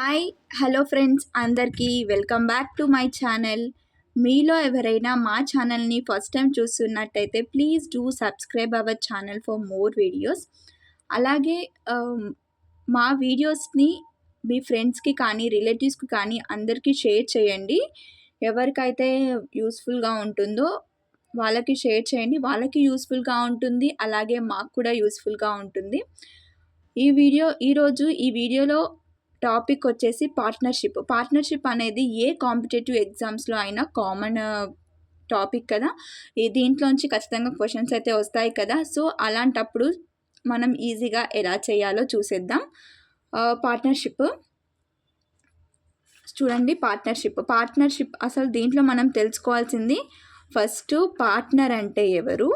Hi hello friends అందరికీ welcome back to my channel. మీలో ఎవరైనా మా ఛానల్ని ఫస్ట్ టైం చూస్తున్నట్టయితే please do subscribe our channel for more videos. అలాగే మా వీడియోస్ని మీ ఫ్రెండ్స్కి కానీ రిలేటివ్స్కి కానీ అందరికీ షేర్ చేయండి. ఎవరికైతే యూస్ఫుల్గా ఉంటుందో వాళ్ళకి షేర్ చేయండి. వాళ్ళకి యూస్ఫుల్గా ఉంటుంది, అలాగే మాకు కూడా యూస్ఫుల్గా ఉంటుంది. ఈరోజు ఈ వీడియోలో టాపిక్ వచ్చేసి పార్ట్నర్షిప్ అనేది ఏ కాంపిటేటివ్ ఎగ్జామ్స్లో అయినా కామన్ టాపిక్ కదా. దీంట్లోంచి ఖచ్చితంగా క్వశ్చన్స్ అయితే వస్తాయి కదా. సో అలాంటప్పుడు మనం ఈజీగా ఎలా చేయాలో చూసేద్దాం. పార్ట్నర్షిప్ చూడండి. పార్ట్నర్షిప్ అసలు దీంట్లో మనం తెలుసుకోవాల్సింది ఫస్ట్ పార్ట్నర్ అంటే ఎవరు,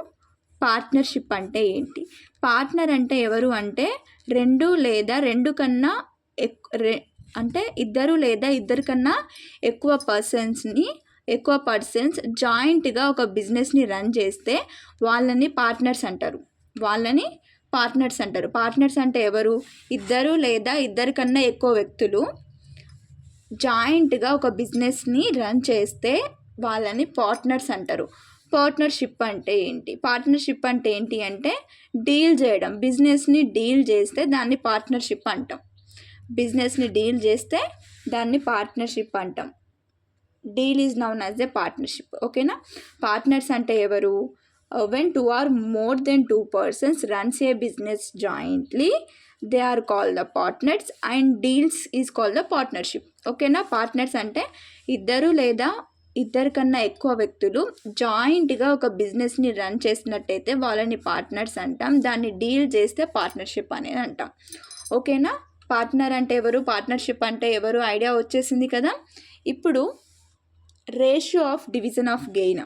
పార్ట్నర్షిప్ అంటే ఏంటి. పార్ట్నర్ అంటే ఎవరు అంటే రెండు లేదా రెండు కన్నా అంటే ఇద్దరు లేదా ఇద్దరికన్నా ఎక్కువ పర్సన్స్ జాయింట్గా ఒక బిజినెస్ని రన్ చేస్తే వాళ్ళని పార్ట్నర్స్ అంటారు. పార్ట్నర్స్ అంటే ఎవరు? ఇద్దరు లేదా ఇద్దరికన్నా ఎక్కువ వ్యక్తులు జాయింట్గా ఒక బిజినెస్ని రన్ చేస్తే వాళ్ళని పార్ట్నర్స్ అంటారు. పార్ట్నర్షిప్ అంటే ఏంటి అంటే డీల్ చేయడం. బిజినెస్ని డీల్ చేస్తే దాన్ని పార్ట్నర్షిప్ అంటాం. Deal is known as a partnership. ఓకేనా? పార్ట్నర్స్ అంటే ఎవరు? When 2 or more than 2 persons runs a business jointly, they are called the partners and deals is called the partnership. ఓకేనా? పార్ట్నర్స్ అంటే ఇద్దరు లేదా ఇద్దరికన్నా ఎక్కువ వ్యక్తులు జాయింట్గా ఒక బిజినెస్ని రన్ చేసినట్టయితే వాళ్ళని పార్ట్నర్స్ అంటాం. దాన్ని డీల్ చేస్తే పార్ట్నర్షిప్ అనేది అంటాం. ఓకేనా? పార్ట్నర్ అంటే ఎవరు, పార్ట్నర్షిప్ అంటే ఎవరు ఐడియా వచ్చేసింది కదా. ఇప్పుడు ratio of division of gain.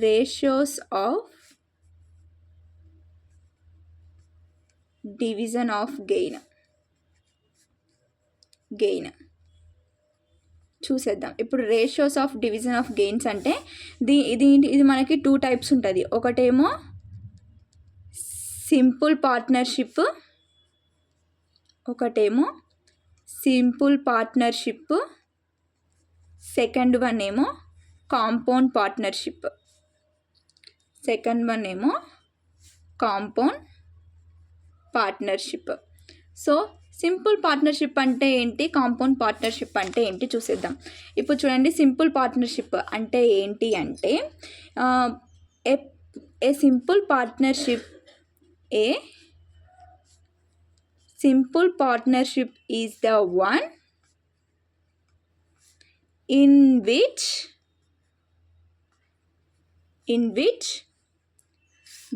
Ratios of division of gain చూసేద్దాం. ఇప్పుడు ratios of division of gains అంటే ఇది మనకి 2 టైప్స్ ఉంటుంది. ఒకటేమో సింపుల్ పార్ట్నర్షిప్, సెకండ్ వన్ ఏమో compound partnership. So simple partnership అంటే ఏంటి, కాంపౌండ్ పార్ట్నర్షిప్ అంటే ఏంటి చూసేద్దాం. ఇప్పుడు చూడండి, సింపుల్ పార్ట్నర్షిప్ అంటే ఏంటి అంటే ఏ simple partnership is the one in which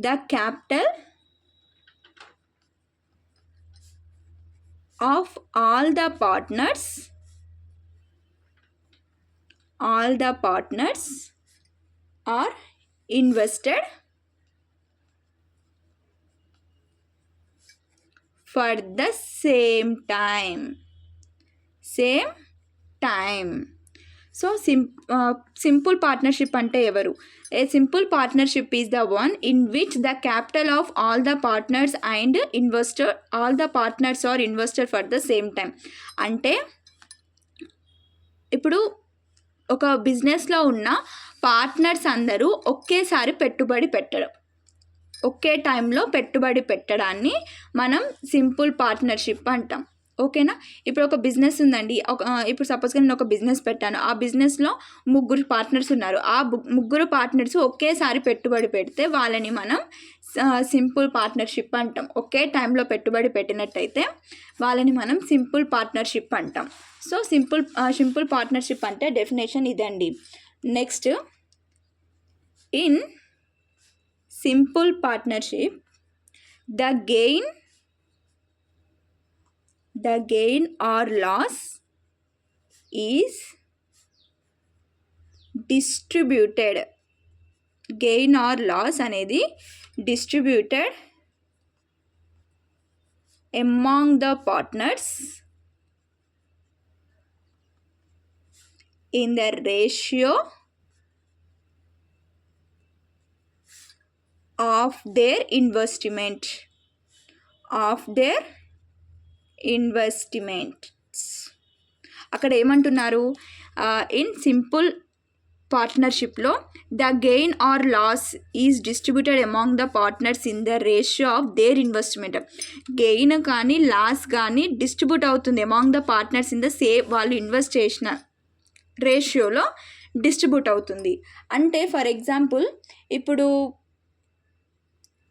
the capital of all the partners are invested for the same time. So simple partnership అంటే ఎవరు? A simple partnership is the one in which the capital of all the partners and all the partners are investor for the same time. అంటే ఇప్పుడు ఒక బిజినెస్లో ఉన్న partners అందరూ ఒకేసారి ఒకే టైంలో పెట్టుబడి పెట్టడాన్ని మనం సింపుల్ పార్ట్నర్షిప్ అంటాం. ఓకేనా? ఇప్పుడు ఒక బిజినెస్ ఉందండి. ఇప్పుడు సపోజ్గా నేను ఒక బిజినెస్ పెట్టాను. ఆ బిజినెస్లో 3 పార్ట్నర్స్ ఉన్నారు. ఆ 3 పార్ట్నర్స్ ఒకేసారి పెట్టుబడి పెడితే వాళ్ళని మనం సింపుల్ పార్ట్నర్షిప్ అంటాం. ఒకే టైంలో పెట్టుబడి పెట్టినట్టయితే వాళ్ళని మనం సింపుల్ పార్ట్నర్షిప్ అంటాం. సో సింపుల్ పార్ట్నర్షిప్ అంటే డెఫినేషన్ ఇదండి. Next, in simple partnership, the gain or loss is distributed. Gain or loss అనేది distributed among the partners in the ratio of their investment. Of their investments. అక్కడ ఏమంటున్నారు, in simple పార్ట్నర్షిప్లో the gain or loss is distributed among the partners in the ratio of their investment. Gain కానీ loss కానీ distribute అవుతుంది among the partners in the వాళ్ళు invest చేసిన రేషియోలో distribute అవుతుంది. అంటే ఫర్ ఎగ్జాంపుల్ ఇప్పుడు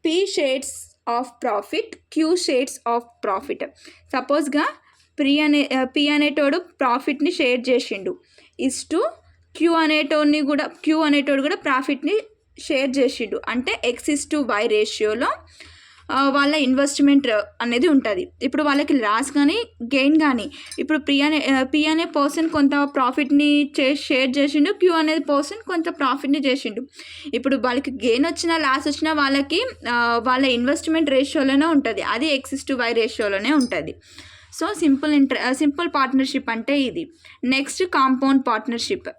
P shares of profit, Q shares of profit. సపోజ్గా P అనేటోడు ప్రాఫిట్ని షేర్ చేసిండు టు Q అనేటోడు కూడా ప్రాఫిట్ని షేర్ చేసిండు. అంటే X/Y రేషియోలో వాళ్ళ ఇన్వెస్ట్మెంట్ అనేది ఉంటుంది. ఇప్పుడు వాళ్ళకి లాస్ కానీ గెయిన్ కానీ, ఇప్పుడు P అనే పర్సన్ కొంత ప్రాఫిట్ని షేర్ చేసిండు, Q అనే పర్సన్ కొంత ప్రాఫిట్ని చేసిండు. ఇప్పుడు వాళ్ళకి గెయిన్ వచ్చినా లాస్ వచ్చినా వాళ్ళకి వాళ్ళ ఇన్వెస్ట్మెంట్ రేషియోలోనే ఉంటుంది, అది X/Y రేషియోలోనే ఉంటుంది. సో సింపుల్ పార్ట్నర్షిప్ అంటే ఇది. Next compound partnership.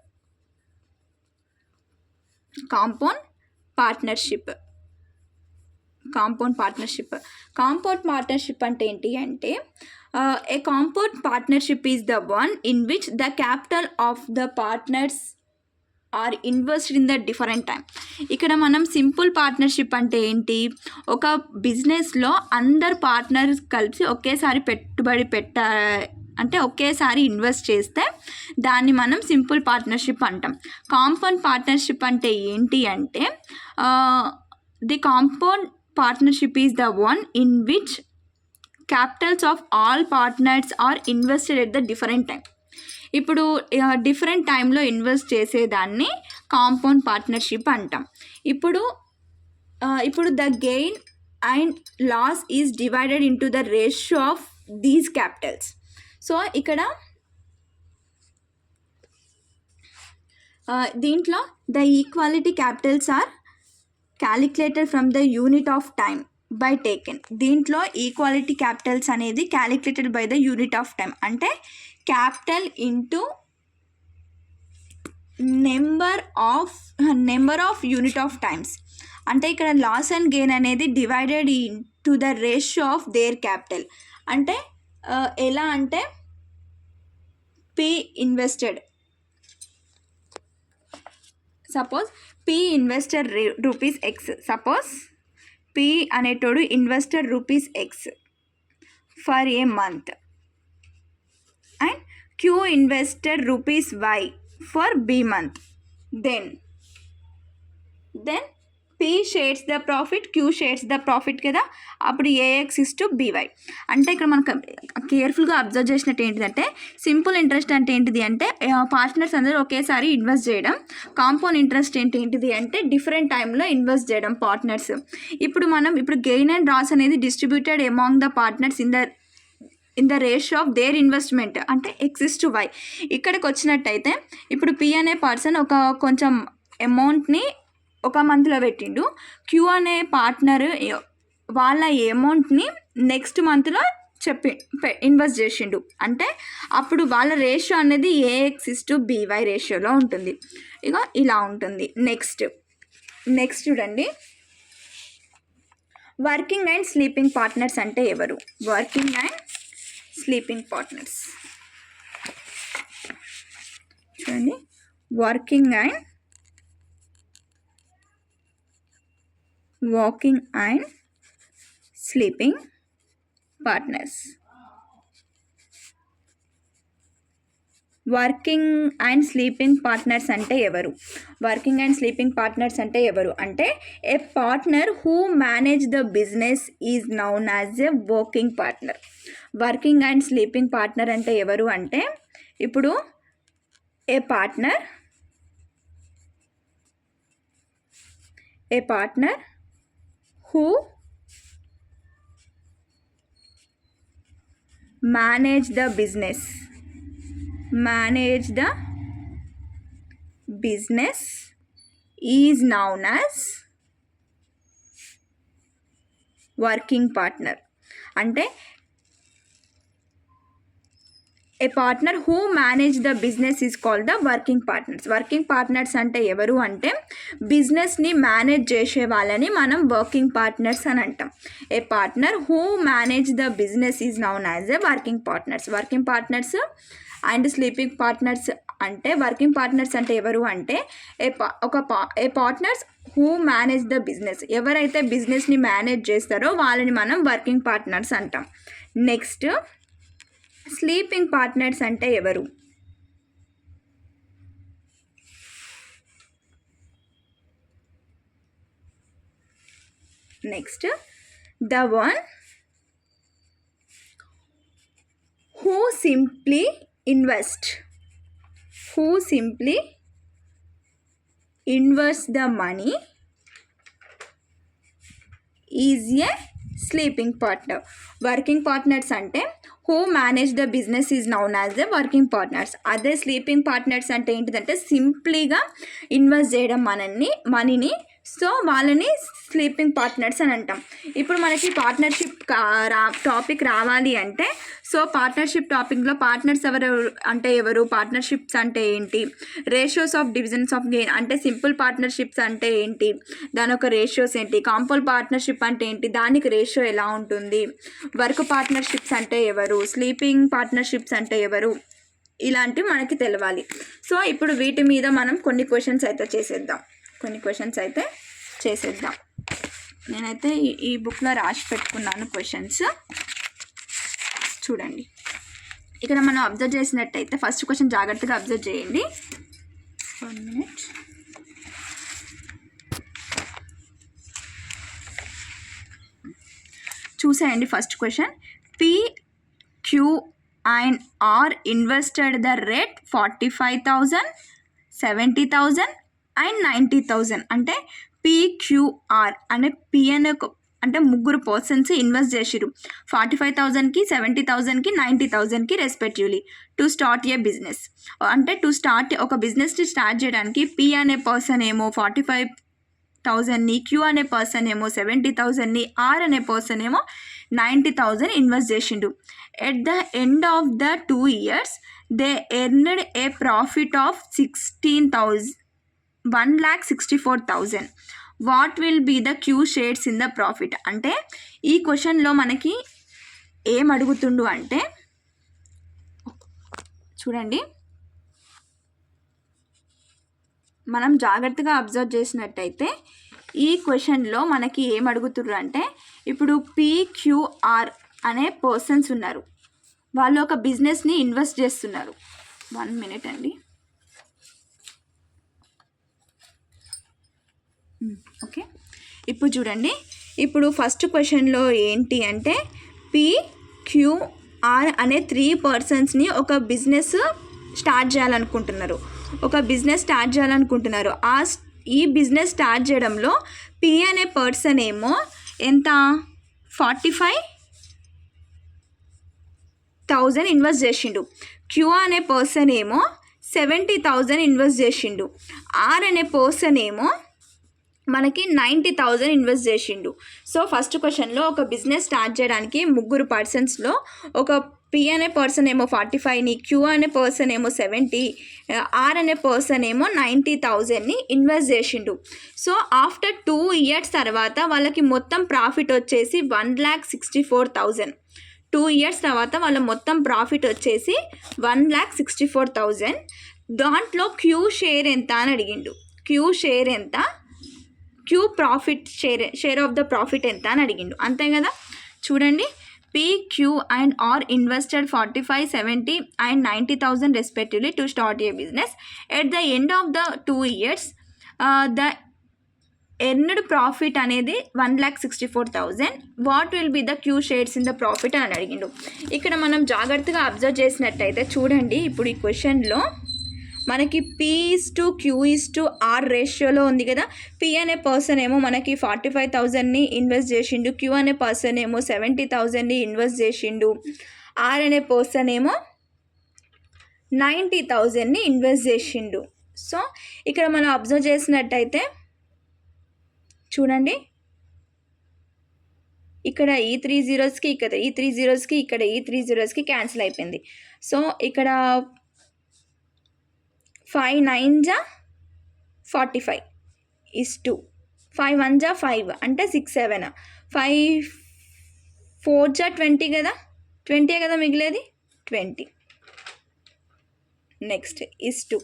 Compound partnership అంటే ఏంటి అంటే, a compound partnership is the one in which the capital of the partners are invested in the different time. ఇక్కడ మనం సింపుల్ పార్ట్నర్షిప్ అంటే ఏంటి, ఒక బిజినెస్లో అందరు పార్ట్నర్స్ కలిసి ఒకేసారి పెట్టుబడి అంటే ఒకేసారి ఇన్వెస్ట్ చేస్తే దాన్ని మనం సింపుల్ పార్ట్నర్షిప్ అంటాం. కాంపౌండ్ పార్ట్నర్షిప్ అంటే ఏంటి అంటే, the compound partnership is the one in which capitals of all partners are invested at the different time. ఇప్పుడు డిఫరెంట్ టైంలో ఇన్వెస్ట్ చేసేదాన్ని కాంపౌండ్ పార్ట్నర్షిప్ అంటాం. ఇప్పుడు the gain and loss is divided into the ratio of these capitals. So ఇక్కడ దీంట్లో the equality capitals are calculated from the unit of time by taken. దీంట్లో equality capitals అనేది calculated by the unit of time. అంటే capital into number of unit of times. అంటే ఇక్కడ loss and gain అనేది divided into the ratio of their capital. అంటే ఎలా అంటే P invested, suppose P investor rupees X. Suppose P అనేటోడు investor rupees X for a month and Q investor rupees Y for B month. Then P shares the profit, Q shares the profit కదా. అప్పుడు AX/BY. అంటే ఇక్కడ మనం కేర్ఫుల్గా observe చేసినట్టు ఏంటిదంటే, simple interest అంటే ఏంటిది అంటే పార్ట్నర్స్ అందరూ ఒకేసారి ఇన్వెస్ట్ చేయడం. కాంపౌండ్ ఇంట్రెస్ట్ ఏంటిది అంటే డిఫరెంట్ టైంలో ఇన్వెస్ట్ చేయడం పార్ట్నర్స్. ఇప్పుడు గెయిన్ అండ్ లాస్ అనేది distributed among the partners in the ratio of their investment, అంటే X/Y. ఇక్కడికి వచ్చినట్టయితే ఇప్పుడు P అనే పర్సన్ కొంచెం అమౌంట్ని ఒక మంత్లో పెట్టిండు, Q అనే పార్ట్నర్ వాళ్ళ అమౌంట్ని నెక్స్ట్ మంత్లో ఇన్వెస్ట్ చేసిండు. అంటే అప్పుడు వాళ్ళ రేషియో అనేది AX/BY రేషియోలో ఉంటుంది. ఇలా ఉంటుంది. నెక్స్ట్ చూడండి, వర్కింగ్ అండ్ స్లీపింగ్ పార్ట్నర్స్ అంటే ఎవరు? వర్కింగ్ అండ్ స్లీపింగ్ పార్ట్నర్స్ చూడండి. Working and sleeping partners. Working and sleeping partners అంటే ఎవరు? అంటే a partner who manage the business is known as a working partner. Working and sleeping partner అంటే ఎవరు అంటే, ఇప్పుడు a partner who manage the business is known as working partner. అంటే a partner who manage the business is called the working partners. Working partners అంటే ఎవరు అంటే బిజినెస్ని manage చేసే వాళ్ళని మనం వర్కింగ్ పార్ట్నర్స్ అని అంటాం. A partner who manage the business is known as a working partners. Working partners and sleeping partners అంటే వర్కింగ్ పార్ట్నర్స్ అంటే ఎవరు అంటే a partners who manage the business. ఎవరైతే బిజినెస్ని మేనేజ్ చేస్తారో వాళ్ళని మనం వర్కింగ్ పార్ట్నర్స్ అంటాం. నెక్స్ట్ స్లీపింగ్ పార్ట్నర్స్ అంటే ఎవరు? Next the one who simply invest the money is a sleeping partner. Working partners అంటే who manage the business is known as the working partners. అదే స్లీపింగ్ పార్ట్నర్స్ అంటే ఏంటిదంటే సింప్లీగా invest చేయడం మనీని, so వాళ్ళని sleeping partners అని అంటాం. ఇప్పుడు మనకి పార్ట్నర్షిప్ టాపిక్ రావాలి అంటే సో పార్ట్నర్షిప్ టాపిక్లో పార్ట్నర్స్ ఎవరు, పార్ట్నర్షిప్స్ అంటే ఏంటి, ratios of divisions of gain అంటే సింపుల్ పార్ట్నర్షిప్స్ అంటే ఏంటి, దాని ఒక రేషియోస్ ఏంటి, కాంపౌండ్ పార్ట్నర్షిప్ అంటే ఏంటి, దానికి రేషియో ఎలా ఉంటుంది, వర్క్ పార్ట్నర్షిప్స్ అంటే ఎవరు, స్లీపింగ్ పార్ట్నర్షిప్స్ అంటే ఎవరు, ఇలాంటివి మనకి తెలవాలి. సో ఇప్పుడు వీటి మీద మనం కొన్ని క్వశ్చన్స్ అయితే చేసేద్దాం. నేనైతే ఈ బుక్లో రాసి పెట్టుకున్నాను క్వశ్చన్స్. చూడండి, ఇక్కడ మనం అబ్జర్వ్ చేసినట్టయితే ఫస్ట్ క్వశ్చన్ జాగ్రత్తగా అబ్జర్వ్ చేయండి. 1 minute. చూసేయండి first question. PQR invested the rate 45,000, 70,000 and 90,000. అంటే PQR అంటే P అంటే ముగ్గురు పర్సన్స్ ఇన్వెస్ట్ చేసిరు 45,000కి, 70,000కి, 90,000కి respectively to start a business. అంటే ఒక బిజినెస్ని స్టార్ట్ చేయడానికి P అనే పర్సన్ ఏమో 45,000ని, Q అనే పర్సన్ ఏమో 70,000ని, R అనే పర్సన్ ఏమో 90,000 ఇన్వెస్ట్ చేసిండు. At the end of the 2 years they earned a profit of 1,64,000. What will be the Q shares in the profit. అంటే ఈ క్వశ్చన్లో మనకి ఏం అడుగుతుండు అంటే చూడండి, మనం జాగ్రత్తగా అబ్జర్వ్ చేసినట్టయితే ఈ క్వశ్చన్లో మనకి ఏం అడుగుతుర్రు అంటే ఇప్పుడు PQR అనే పర్సన్స్ ఉన్నారు, వాళ్ళు ఒక బిజినెస్ని ఇన్వెస్ట్ చేస్తున్నారు. 1 minute అండి. ఓకే, ఇప్పుడు చూడండి, ఇప్పుడు ఫస్ట్ క్వశ్చన్లో ఏంటి అంటే PQR అనే 3 పర్సన్స్ని ఒక బిజినెస్ స్టార్ట్ చేయాలనుకుంటున్నారు. ఈ బిజినెస్ స్టార్ట్ చేయడంలో P అనే పర్సన్ ఏమో ఎంత 45,000 ఇన్వెస్ట్ చేసిండు, Q అనే పర్సన్ ఏమో 70,000 ఇన్వెస్ట్ చేసిండు, R అనే పర్సన్ ఏమో మనకి 90,000 ఇన్వెస్ట్ చేసిండు. సో ఫస్ట్ క్వశ్చన్లో ఒక బిజినెస్ స్టార్ట్ చేయడానికి ముగ్గురు పర్సన్స్లో ఒక P అనే పర్సన్ ఏమో 45ని, Q అనే పర్సన్ ఏమో 70, R అనే పర్సన్ ఏమో 90,000ని ఇన్వెస్ట్ చేసిండు. సో ఆఫ్టర్ 2 years తర్వాత వాళ్ళకి మొత్తం ప్రాఫిట్ వచ్చేసి 1,64,000. 2 years తర్వాత వాళ్ళ మొత్తం ప్రాఫిట్ వచ్చేసి 1,64,000. దాంట్లో Q షేర్ ఎంత అని అడిగిండు. Q profit share of the profit ఎంత అని అడిగిండు, అంతే కదా. చూడండి, PQ and R invested 45, 70 and 90,000 respectively to start a business. At the end of the 2 years, the earned profit అనేది 1,64,000. What will be the Q shares in the profit అని అడిగిండు. ఇక్కడ మనం జాగ్రత్తగా అబ్జర్వ్ చేసినట్టయితే చూడండి, ఇప్పుడు ఈ క్వశ్చన్లో మనకి P/Q/R రేషియోలో ఉంది కదా. P అనే పర్సన్ ఏమో మనకి 45,000ని ఇన్వెస్ట్ చేసిండు, Q అనే పర్సన్ ఏమో 70,000ని ఇన్వెస్ట్ చేసిండు, R అనే పర్సన్ ఏమో 90,000ని ఇన్వెస్ట్ చేసిండు. సో ఇక్కడ మనం అబ్జర్వ్ చేసినట్టయితే చూడండి, ఇక్కడ ఈ 3 జీరోస్కి ఇక్కడ ఈ 3 జీరోస్కి ఇక్కడ ఈ 3 జీరోస్కి క్యాన్సిల్ అయిపోయింది. సో ఇక్కడ 5 9 జా 45 is 2. 5 1 జా 5 అంటే 6 7. 5 4 జా 20 కదా, 20 కదా మిగిలేది 20. Next is 2.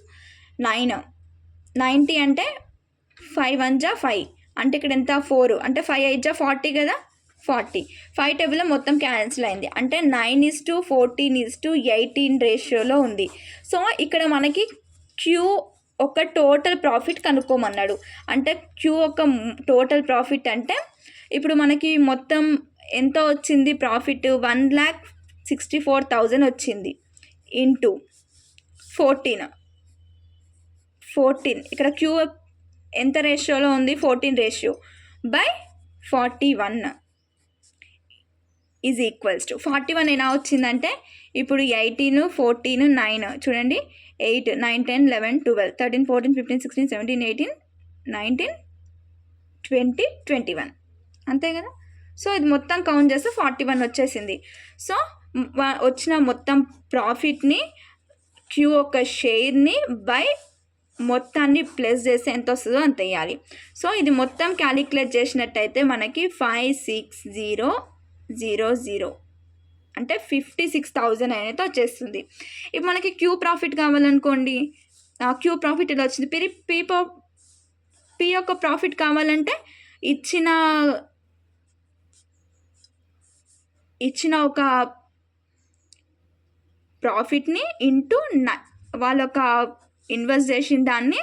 9 90 అంటే 5 1 జా 5 అంటే ఇక్కడ ఎంత 4 అంటే 5 8 జా 40 కదా 40. 5 టేబుల్లో మొత్తం క్యాన్సిల్ అయింది అంటే 9:14:18 రేషియోలో ఉంది. సో ఇక్కడ మనకి క్యూ ఒక టోటల్ ప్రాఫిట్ కనుక్కోమన్నాడు. అంటే క్యూ ఒక టోటల్ ప్రాఫిట్ అంటే ఇప్పుడు మనకి మొత్తం ఎంత వచ్చింది ప్రాఫిట్ 1,64,000 వచ్చింది ఇంటూ 14 ఇక్కడ క్యూ ఎంత రేషియోలో ఉంది 14 ratio by 41 is equals to 41 ఎలా వచ్చిందంటే ఇప్పుడు 18 14 9 చూడండి 8 9 10 11 12 13 14 15 16 17 18 19 20 21 అంతే కదా. సో ఇది మొత్తం కౌంట్ చేస్తే 41 వచ్చేసింది. సో వచ్చిన మొత్తం ప్రాఫిట్ని క్యూ ఒక షేర్ని బై మొత్తాన్ని ప్లస్ చేస్తే ఎంత వస్తుందో అంత వేయాలి. సో ఇది మొత్తం క్యాలిక్యులేట్ చేసినట్టయితే మనకి 56000 అంటే 56,000 అనేది వచ్చేస్తుంది. ఇప్పుడు మనకి క్యూ ప్రాఫిట్ కావాలనుకోండి, క్యూ ప్రాఫిట్ ఎలా వచ్చింది, పి యొక్క ప్రాఫిట్ కావాలంటే ఇచ్చిన ఒక ప్రాఫిట్ని ఇంటూ వాళ్ళొక ఇన్వెస్ట్ చేసిన దాన్ని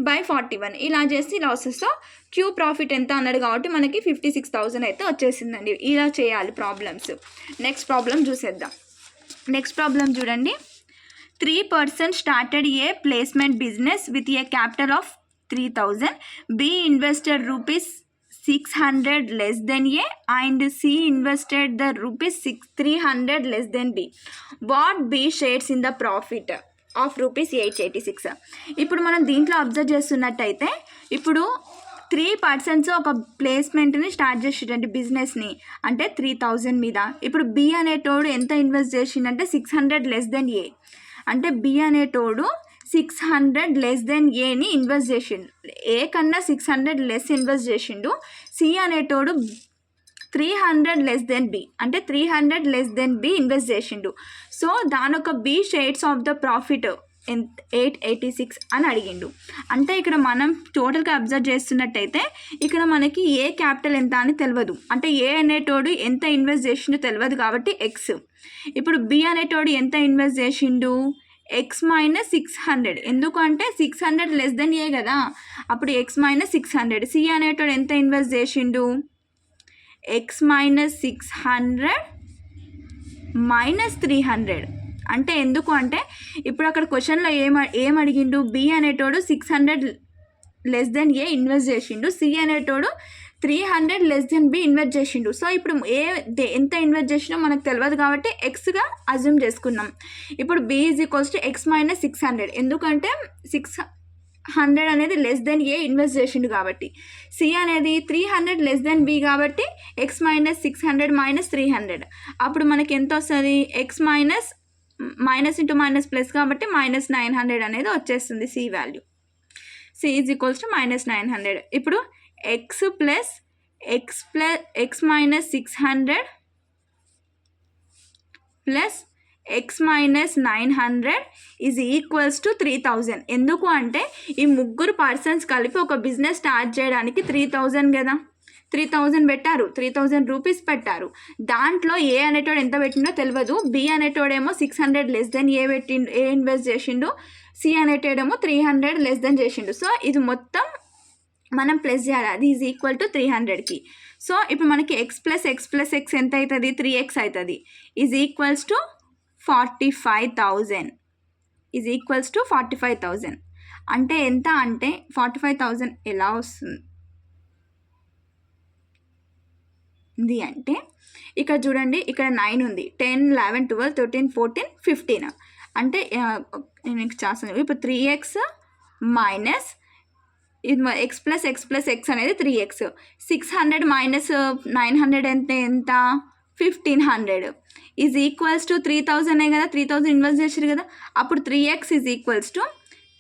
బై 41 ఇలా చేసి లాసెస్తో క్యూ ప్రాఫిట్ ఎంత అన్నాడు కాబట్టి మనకి 56,000 అయితే వచ్చేసిందండి. ఇలా చేయాలి ప్రాబ్లమ్స్. నెక్స్ట్ ప్రాబ్లం చూసేద్దాం. నెక్స్ట్ ప్రాబ్లం చూడండి. 3 persons started a placement business with a capital of 3,000. B invested ₹600 less than A and C invested the ₹300 less than B. What B shares in the profit of ₹886. ఇప్పుడు మనం దీంట్లో observe చేస్తున్నట్టయితే ఇప్పుడు 3 persons ఒక ప్లేస్మెంట్ని start చేసేటండి బిజినెస్ని అంటే 3,000 మీద. ఇప్పుడు B అనేటోడు ఎంత ఇన్వెస్ట్ చేసిండంటే 600 less than A అంటే బి అనేటోడు 600 less than ఏని ఇన్వెస్ట్ చేసిండు. ఏ కన్నా 600 లెస్ ఇన్వెస్ట్ చేసిండు. సి అనేటోడు 300 less than B అంటే 300 less than B ఇన్వెస్ట్ చేసిండు. సో దానొక B shares of the profit 886 అని అడిగిండు. అంటే ఇక్కడ మనం టోటల్గా అబ్జర్వ్ చేస్తున్నట్టయితే ఇక్కడ మనకి ఏ క్యాపిటల్ ఎంత అని తెలియదు. అంటే ఏ అనేటోడు ఎంత ఇన్వెస్ట్ చేసిండో తెలియదు కాబట్టి ఎక్స్. ఇప్పుడు బి అనేటోడు ఎంత ఇన్వెస్ట్ చేసిండు ఎక్స్ మైనస్ 600. ఎందుకంటే 600 less than ఏ కదా, అప్పుడు ఎక్స్ మైనస్ 600. సి అనేటోడు ఎంత ఇన్వెస్ట్ చేసిండు ఎక్స్ మైనస్ 600 మైనస్ 300. అంటే ఎందుకు అంటే ఇప్పుడు అక్కడ క్వశ్చన్లో ఏం అడిగిండు, బి అనేటోడు 600 less than ఏ ఇన్వెస్ట్ చేసిండు, సి అనేటోడు 300 less than బి ఇన్వెస్ట్ చేసిండు. సో ఇప్పుడు ఎంత ఇన్వెస్ట్ చేసినా మనకు తెలియదు కాబట్టి ఎక్స్గా అజ్యూమ్ చేసుకున్నాం. ఇప్పుడు B is equals to X minus 600 ఎందుకంటే 600 అనేది లెస్ దెన్ ఏ ఇన్వెస్ట్ చేసిండు కాబట్టి. సి అనేది 300 less than బి కాబట్టి ఎక్స్ మైనస్ 600 మైనస్ 300. అప్పుడు మనకి ఎంత వస్తుంది X minus into minus plus కాబట్టి -900 అనేది వచ్చేస్తుంది C value. C is equals to -900. ఇప్పుడు X minus 600 plus X minus 900 is equals to 3,000. ఎందుకు అంటే ఈ ముగ్గురు పర్సన్స్ కలిపి ఒక బిజినెస్ స్టార్ట్ చేయడానికి 3,000 కదా, 3,000 పెట్టారు, 3,000 రూపీస్ పెట్టారు. దాంట్లో ఏ అనేటోడు ఎంత పెట్టిండో తెలియదు. బి అనేటోడేమో 600 less than ఏ ఇన్వెస్ట్ చేసిండు, సి అనేటోడేమో 300 less than చేసిండు. సో ఇది మొత్తం మనం ప్లస్ చేయాలి, అది ఈజ్ ఈక్వల్ టు 300కి. సో ఇప్పుడు మనకి ఎక్స్ ప్లస్ ఎక్స్ ఎంత అవుతుంది 3x అవుతుంది, is equals to 45,000. Is equals to 45,000 అంటే ఎంత అంటే 45,000 ఎలా వస్తుంది అంటే ఇక్కడ చూడండి, ఇక్కడ 9 ఉంది, 10 11 12 13 14 15 అంటే నేను చేస్తాను. ఇప్పుడు 3x మైనస్ ఇది ఎక్స్ ప్లస్ ఎక్స్ అనేది 3x. 600 మైనస్ 900 ఎంత 1500 ఈజ్ ఈక్వల్స్ టు 3000 కదా, 3000 ఇన్వెస్ట్ చేసారు కదా. అప్పుడు 3x ఈజ్ ఈక్వల్స్ టు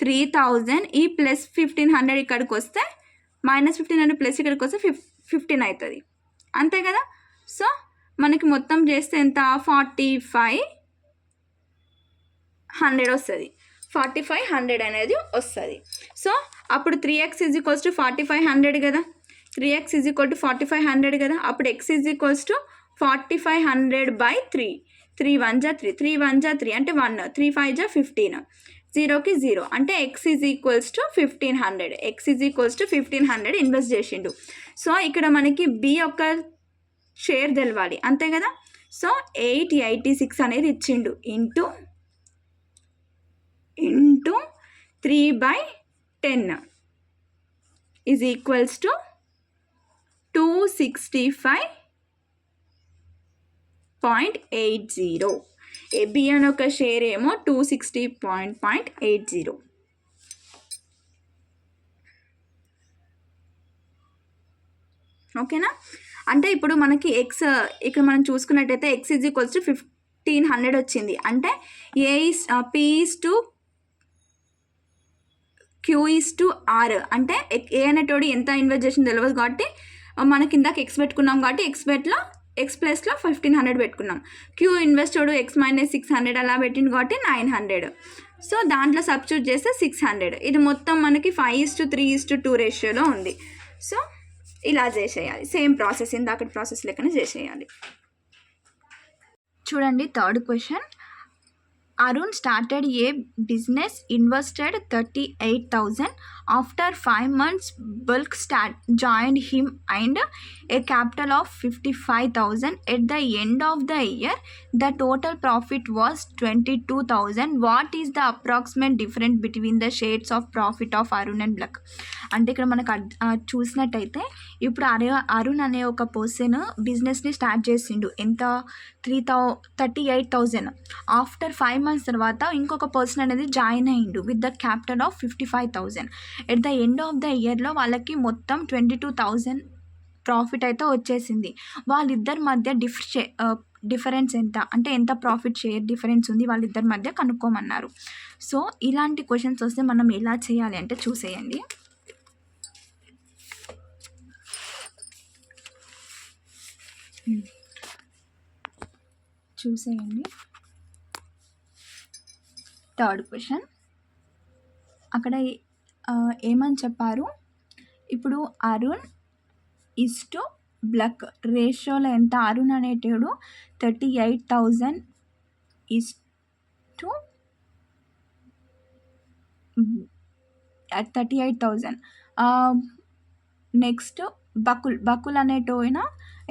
3000. ఈ ప్లస్ 1500 ఇక్కడికి వస్తే మైనస్ 1500 ప్లస్ ఇక్కడికి వస్తే 15 అవుతుంది, అంతే కదా. సో మనకి మొత్తం చేస్తే ఎంత 4500 వస్తుంది. 4500 అనేది వస్తుంది. సో అప్పుడు 3x ఈజ్ ఈక్వల్స్ టు 4500 కదా, 3x ఈజ్ ఈక్వల్ టు 4500 కదా. అప్పుడు x ఈజ్ ఈక్వల్స్ టు 4500/3. 3 1 జా 3, 3 1 జా 3 అంటే 1, 3 5 జా 15, 0కి 0 అంటే x is equals to 1500. x is equals to 1500 invest చేసిండు. సో ఇక్కడ మనకి బి యొక్క షేర్ తెలవాలి, అంతే కదా. సో 886 అనేది ఇచ్చిండు into 3/10 is equals to 265.80. A B అని ఒక షేర్ ఏమో 260.80. ఓకేనా. అంటే ఇప్పుడు మనకి ఎక్స్ ఇక్కడ మనం చూసుకున్నట్టయితే ఎక్స్ ఈజ్ ఈక్వల్స్ టు 1500 వచ్చింది. అంటే P is to Q is to R. అంటే ఏ అనేటోడు ఎంత ఇన్వెస్ట్ చేసింది తెలియదు కాబట్టి మనకి ఇందాక ఎక్స్ పెట్టుకున్నాం కాబట్టి ఎక్స్ ప్లస్లో 1500 పెట్టుకున్నాం. క్యూ ఇన్వెస్టోడు x మైనస్ 600 అలా పెట్టింది కాబట్టి 900. సో దాంట్లో సబ్స్టిట్యూట్ చేస్తే 600. ఇది మొత్తం మనకి 5:3:2 రేషియోలో ఉంది. సో ఇలా చేసేయాలి, సేమ్ ప్రాసెస్ ఇందాక ప్రాసెస్ లెక్కనే చేసేయాలి. చూడండి third question. Arun started a business, invested 38,000. After 5 months, Bulk joined him and a capital of 55,000. At the end of the year, the total profit was 22,000. What is the approximate difference between the shares of profit of Arun and Bulk? అంటే ఇక్కడ మనకు చూసినట్టయితే ఇప్పుడు అరుణ్ అనే ఒక person బిజినెస్ని start చేసిండు. ఎంత 38,000. ఆఫ్టర్ 5 months తర్వాత ఇంకొక పర్సన్ అనేది జాయిన్ అయ్యిండు with the capital of 55,000. At the end of the ఇయర్లో వాళ్ళకి మొత్తం 22,000 ప్రాఫిట్ అయితే వచ్చేసింది. వాళ్ళిద్దరి మధ్య డిఫరెన్స్ ఎంత అంటే ఎంత ప్రాఫిట్ షేర్ డిఫరెన్స్ ఉంది వాళ్ళిద్దరి మధ్య కనుక్కోమన్నారు. సో ఇలాంటి క్వశ్చన్స్ వస్తే మనం ఎలా చేయాలి అంటే చూసేయండి. థర్డ్ క్వశ్చన్ అక్కడ ఏమని చెప్పారు, ఇప్పుడు అరుణ్ ఈజ్ టు బ్లక్ రేషియోలో ఎంత, అరుణ్ అనేటోడు 38,000 ఈజ్ టు 38,000. నెక్స్ట్ బకుల్ అనేటోయిన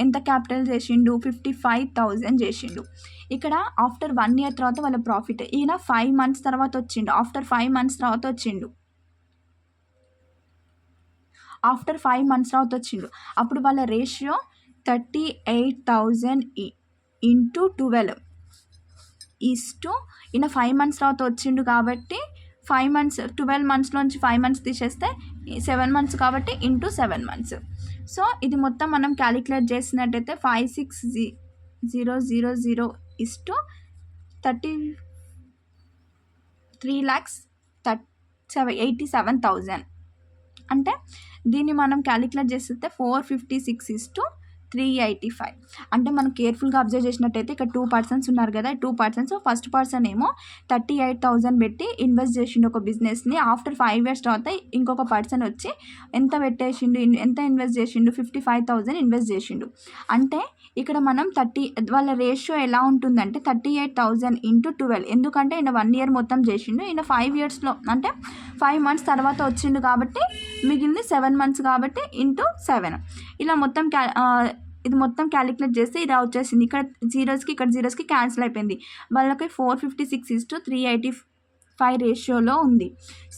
ఎంత క్యాపిటల్ చేసిండు 55,000 చేసిండు. ఇక్కడ ఆఫ్టర్ 1 year తర్వాత వాళ్ళ ప్రాఫిట్, ఈయన 5 months తర్వాత వచ్చిండు. ఆఫ్టర్ 5 months తర్వాత వచ్చిండు. అప్పుడు వాళ్ళ రేషియో 38,000 ఇంటూ 12 ఈజ్ టు, ఈయన 5 months తర్వాత వచ్చిండు కాబట్టి 5 months 12 monthsలోంచి 5 months తీసేస్తే 7 months కాబట్టి ఇంటూ 7 months. సో ఇది మొత్తం మనం క్యాలిక్యులేట్ చేసినట్టయితే 56,000 ఈజ్ టు 33,87,000. అంటే దీన్ని మనం క్యాలిక్యులేట్ చేస్తే 456 ఈజ్ టు 385. అంటే మనం కేర్ఫుల్గా అబ్జర్వ్ చేసినట్టయితే ఇక్కడ 2 persons ఉన్నారు కదా. 2 persons, ఫస్ట్ పర్సన్ ఏమో 38,000 పెట్టి ఇన్వెస్ట్ చేసిండు ఒక బిజినెస్ని. ఆఫ్టర్ 5 years తర్వాత ఇంకొక పర్సన్ వచ్చి ఎంత పెట్టేసిండు, ఎంత ఇన్వెస్ట్ చేసిండు 55,000 ఇన్వెస్ట్ చేసిండు. అంటే ఇక్కడ మనం వాళ్ళ రేషియో ఎలా ఉంటుందంటే 38,000 ఇంటూ 12. ఎందుకంటే ఈయన 1 year మొత్తం చేసిండు, ఈయన 5 yearsలో అంటే 5 months తర్వాత వచ్చిండు కాబట్టి మిగిలింది 7 months కాబట్టి ఇంటూ 7. ఇలా మొత్తం ఇది మొత్తం క్యాలిక్యులేట్ చేస్తే ఇది వచ్చేసింది. ఇక్కడ జీరోస్కి క్యాన్సిల్ అయిపోయింది. వాళ్ళకి 456:385 రేషియోలో ఉంది.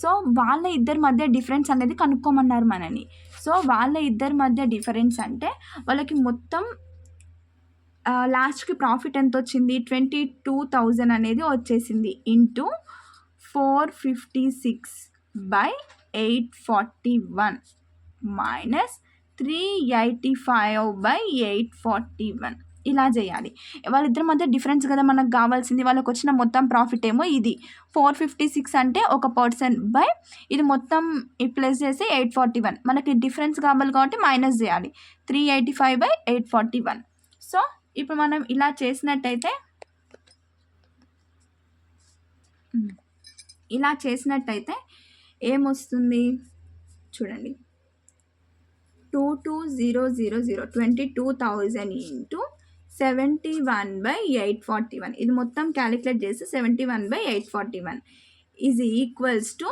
సో వాళ్ళ ఇద్దరి మధ్య డిఫరెన్స్ అనేది కనుక్కోమన్నారు మనని. సో వాళ్ళ ఇద్దరి మధ్య డిఫరెన్స్ అంటే వాళ్ళకి మొత్తం లాస్ట్కి ప్రాఫిట్ ఎంత వచ్చింది 22,000 అనేది వచ్చేసింది ఇంటూ 456/385. 841 మైనస్ 385/841 ఇలా చేయాలి. వాళ్ళిద్దరి మధ్య డిఫరెన్స్ కదా మనకు కావాల్సింది. వాళ్ళకి వచ్చిన మొత్తం ప్రాఫిట్ ఏమో ఇది 456 అంటే ఒక పర్సన్ బై ఇది మొత్తం ప్లస్ చేసి 841. మనకి డిఫరెన్స్ కావాలి కాబట్టి మైనస్ చేయాలి 385/841. సో ఇప్పుడు మనం ఇలా చేసినట్టయితే ఏమొస్తుంది చూడండి. 22000 22,000 ఇంటూ 71/841 ఇది మొత్తం క్యాలిక్యులేట్ చేసి 71/841 ఈజ్ ఈక్వల్స్ టు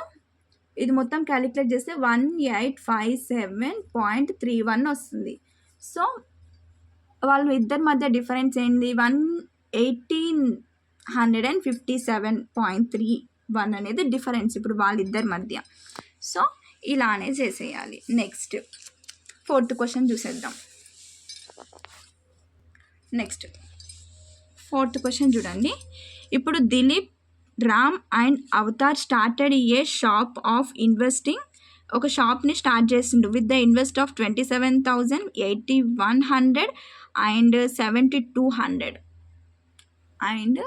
ఇది మొత్తం క్యాలిక్యులేట్ చేస్తే 1857.31 వస్తుంది. సో వాళ్ళు ఇద్దరి మధ్య డిఫరెన్స్ ఏంది 1857.31 అనేది డిఫరెన్స్ ఇప్పుడు వాళ్ళిద్దరి మధ్య. సో ఇలానే చేసేయాలి. నెక్స్ట్ 4th క్వశ్చన్ చూసేద్దాం. నెక్స్ట్ 4th క్వశ్చన్ చూడండి. ఇప్పుడు Dilip, Ram and Avatar started a shop of investing ఒక షాప్ని స్టార్ట్ చేసిండు with the invest of 27,000, 8,100 and 7,200 and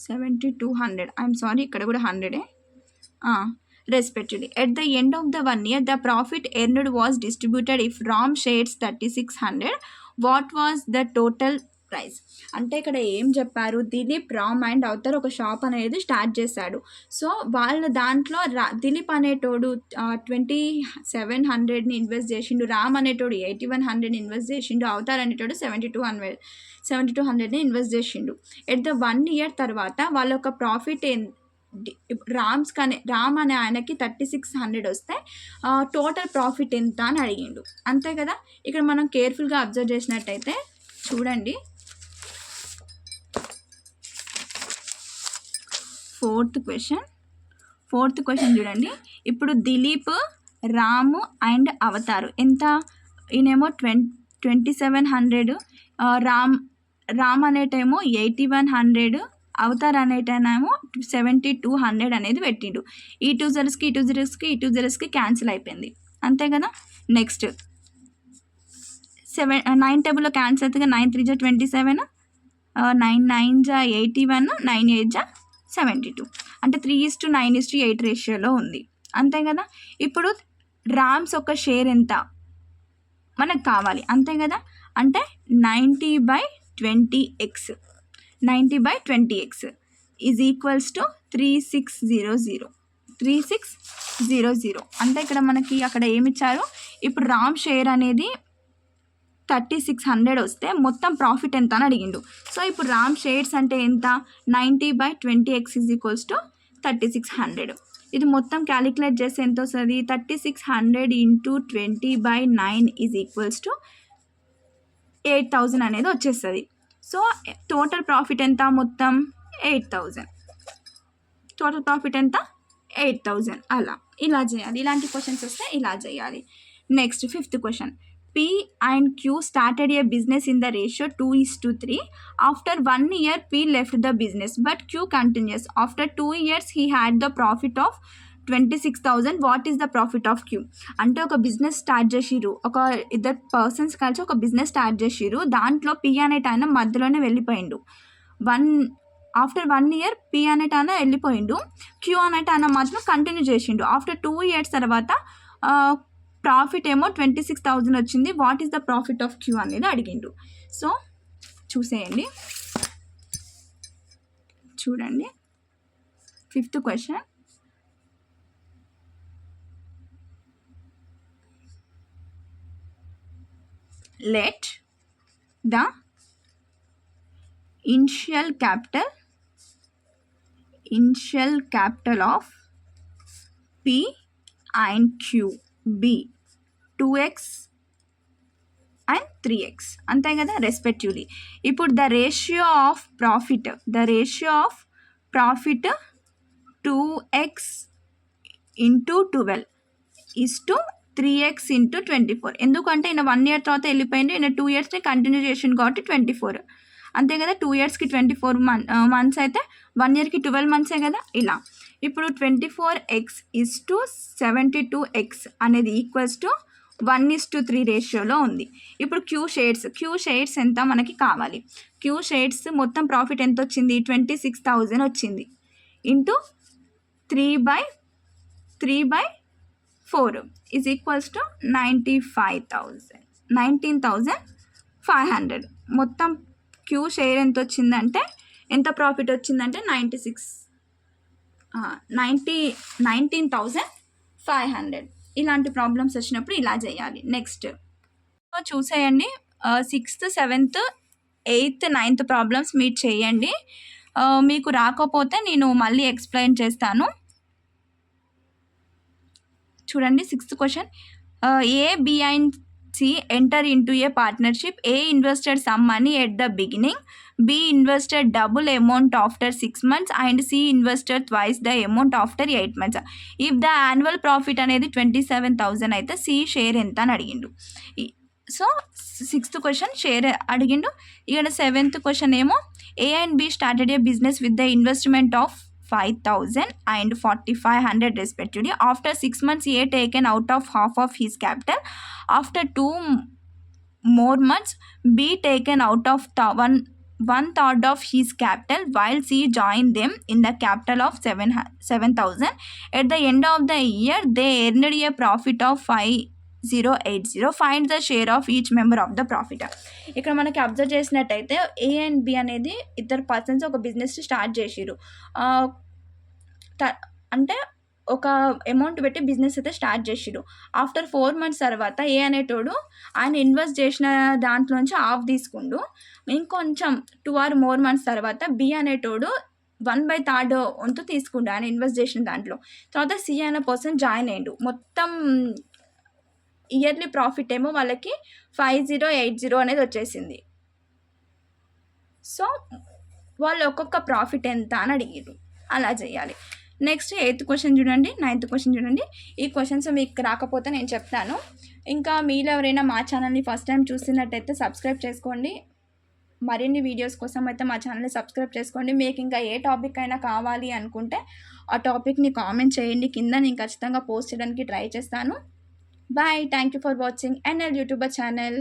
7,200 I'm sorry ఇక్కడ కూడా 100 respectively. At the end of the 1 year, the profit earned was distributed if Ram shares 3,600. What was the total price? అంటే ఇక్కడ ఏం చెప్పారు, Dilip, Ram and Avatar ఒక shop అనేది start చేశాడు. So వాళ్ళ దాంట్లో దిలీప్ అనేటోడు 2,700ని ఇన్వెస్ట్ చేసిండు, రామ్ అనేటోడు 8,100ని ఇన్వెస్ట్ చేసిండు, అవతార్ అనేటోడు 7,200ని ఇన్వెస్ట్ చేసిండు. ఎట్ ద 1 year తర్వాత వాళ్ళ ఒక ప్రాఫిట్ రామ్ అనే ఆయనకి 3,600 వస్తే టోటల్ ప్రాఫిట్ ఎంత అని అడిగిండు. అంతే కదా. ఇక్కడ మనం కేర్ఫుల్గా అబ్జర్వ్ చేసినట్టయితే చూడండి. 4th క్వశ్చన్ చూడండి. ఇప్పుడు దిలీప్, రాము అండ్ అవతారు ఎంత, ఈయనేమో 2,700, రామ్ అనేటేమో 8,100, అవతార్ అనేటనేమో 7,200 అనేది పెట్టిండు. ఈ 2 zeros క్యాన్సిల్ అయిపోయింది. అంతే కదా. నెక్స్ట్ 9 టేబుల్లో క్యాన్సిల్ అవుతుంది. 9 3 జా 27, 9 9 జా 81, 9 8 జా 72 అంటే 3:9:8 రేషియోలో ఉంది. అంతే కదా. ఇప్పుడు రామ్స్ ఒక షేర్ ఎంత మనకు కావాలి. అంతే కదా. అంటే 90/20x 90/20x is equals to 3600. అంటే ఇక్కడ మనకి అక్కడ ఏమిచ్చారు, ఇప్పుడు రామ్ షేర్ అనేది 3,600 వస్తే మొత్తం ప్రాఫిట్ ఎంత అని అడిగిండు. సో ఇప్పుడు రామ్ షేర్స్ అంటే ఎంత, 90/20x ఈజ్ ఈక్వల్స్ టు 3,600. ఇది మొత్తం క్యాలిక్యులేట్ చేస్తే ఎంత వస్తుంది, 3,600 ఇంటూ 20/9 ఈజ్ ఈక్వల్స్ టు 8,000 అనేది వచ్చేస్తుంది. సో టోటల్ ప్రాఫిట్ ఎంత, మొత్తం 8,000. టోటల్ ప్రాఫిట్ ఎంత 8,000. ఇలా చేయాలి. ఇలాంటి క్వశ్చన్స్ వస్తే ఇలా చేయాలి. Next 5th question. P and Q started a business in the ratio 2:3. After 1 year, P left the business, but Q continues. After 2 years, he had the profit of 26,000. What is the profit of Q? అంటే ఒక business start చేసిరు, ఒక ఇద్దరు persons కలిసి ఒక business start చేసిరు. దాంట్లో P అనేట ఆయన మధ్యలోనే వెళ్ళిపోయిండు. ఆఫ్టర్ 1 year P అనేట ఆయన వెళ్ళిపోయిండు, Q అనేట ఆయన మాత్రం కంటిన్యూ చేసిండు. ఆఫ్టర్ 2 years తర్వాత ప్రాఫిట్ ఏమో 26,000 వచ్చింది. What is the profit of Q అనేది అడిగిండు. సో చూసేయండి. చూడండి 5th question. Let the initial capital of P and Q be 2x and 3x. అంతే కదా, రెస్పెక్టివ్లీ. ఇప్పుడు the ratio of profit 2x into 12 is to 3x into 24. ఎందుకంటే ఈయన 1 year తర్వాత వెళ్ళిపోయింది, ఈయన 2 yearsని కంటిన్యూ చేసిండు కాబట్టి 24. అంతే కదా. 2 yearsకి 24 months అయితే 1 yearకి 12 monthsే కదా. ఇలా ఇప్పుడు 24x/72x అనేది ఈక్వల్స్ టు 1:3 రేషియోలో ఉంది. ఇప్పుడు క్యూ షేర్స్ ఎంత మనకి కావాలి. క్యూ షేర్స్ మొత్తం ప్రాఫిట్ ఎంత వచ్చింది, 26,000 వచ్చింది. Into 3/4 is equals to 19,500. మొత్తం క్యూ షేర్ ఎంత వచ్చిందంటే, ఎంత ప్రాఫిట్ వచ్చిందంటే 19,500. ఇలాంటి ప్రాబ్లమ్స్ వచ్చినప్పుడు ఇలా చేయాలి. నెక్స్ట్ చూసేయండి, 6th, 7th, 8th, 9th problems మీరు చేయండి. మీకు రాకపోతే నేను మళ్ళీ ఎక్స్ప్లెయిన్ చేస్తాను. చూడండి 6th question. A, B and C enter into a partnership. A invested some money at the beginning, B invested double amount after 6 months and C invested twice the amount after 8 months. If the annual profit అనేది 27,000 అయితే C share ఎంత అని అడిగిండు. So 6th question share అడిగిండు. ఇక్కడ 7th question ఏమో A and B started a business with the investment of 5,000 and 4,500 respectively. After 6 months, A taken out of half of his capital. After 2 more months, B taken out of one third of his capital, while C joined them in the capital of 7,000. At the end of the year, they earned a profit of 5,080. Find the share of each member of the profit. ఇక్కడ మనకి observe చేసినట్టయితే A and B అనేది ఇద్దరు persons ఒక business start చేసిరు. అంటే ఒక amount పెట్టి బిజినెస్ అయితే స్టార్ట్ చేసిరు. ఆఫ్టర్ 4 months తర్వాత ఏ అనేటోడు ఆయన ఇన్వెస్ట్ చేసిన దాంట్లోంచి హాఫ్ తీసుకుండు. ఇంకొంచెం 2 or more months తర్వాత బి అనేటోడు 1/3 వంతు తీసుకుండు ఆయన ఇన్వెస్ట్ చేసిన దాంట్లో. తర్వాత సి అనే పర్సన్ జాయిన్ అయ్యిండు. మొత్తం ఇయర్లీ ప్రాఫిట్ ఏమో వాళ్ళకి 5,080 అనేది వచ్చేసింది. సో వాళ్ళు ఒక్కొక్క ప్రాఫిట్ ఎంత అని అడిగారు. అలా చేయాలి. నెక్స్ట్ 8th క్వశ్చన్ చూడండి, 9th క్వశ్చన్ చూడండి. ఈ క్వశ్చన్స్ మీకు రాకపోతే నేను చెప్తాను. ఇంకా మీరు ఎవరైనా మా ఛానల్ని ఫస్ట్ టైం చూస్తున్నట్టయితే సబ్స్క్రైబ్ చేసుకోండి. మరిన్ని వీడియోస్ కోసం అయితే మా ఛానల్ని సబ్స్క్రైబ్ చేసుకోండి. మీకు ఇంకా ఏ టాపిక్ అయినా కావాలి అనుకుంటే ఆ టాపిక్ని కామెంట్ చేయండి కింద, నేను ఖచ్చితంగా పోస్ట్ చేయడానికి ట్రై చేస్తాను. Bye. Thank you for watching NL YouTuber channel.